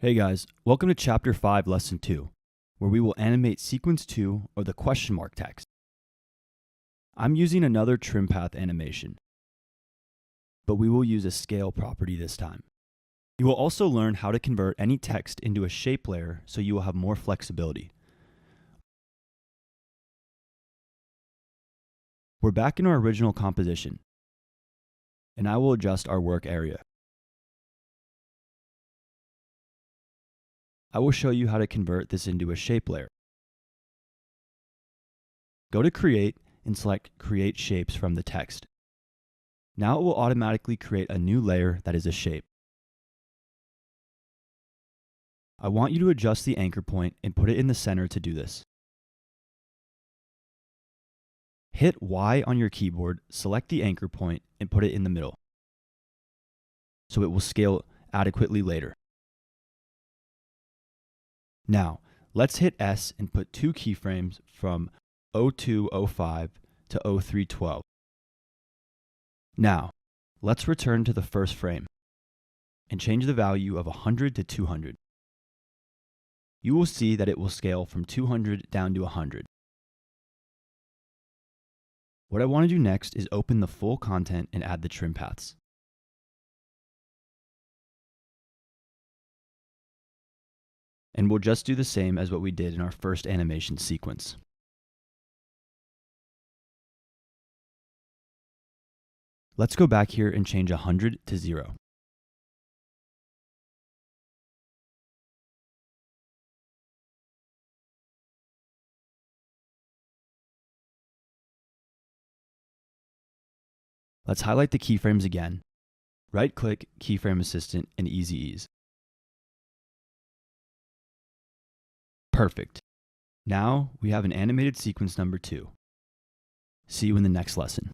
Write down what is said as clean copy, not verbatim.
Hey guys, welcome to Chapter 5, Lesson 2, where we will animate Sequence 2 or the question mark text. I'm using another trim path animation, but we will use a scale property this time. You will also learn how to convert any text into a shape layer so you will have more flexibility. We're back in our original composition, and I will adjust our work area. I will show you how to convert this into a shape layer. Go to Create and select Create Shapes from the text. Now it will automatically create a new layer that is a shape. I want you to adjust the anchor point and put it in the center to do this. Hit Y on your keyboard, select the anchor point, and put it in the middle, so it will scale adequately later. Now, let's hit S and put two keyframes from 0205 to 0312. Now, let's return to the first frame and change the value of 100 to 200. You will see that it will scale from 200 down to 100. What I want to do next is open the full content and add the trim paths. And we'll just do the same as what we did in our first animation sequence. Let's go back here and change 100 to 0. Let's highlight the keyframes again. Right-click Keyframe Assistant and Easy Ease. Perfect. Now we have an animated sequence number 2. See you in the next lesson.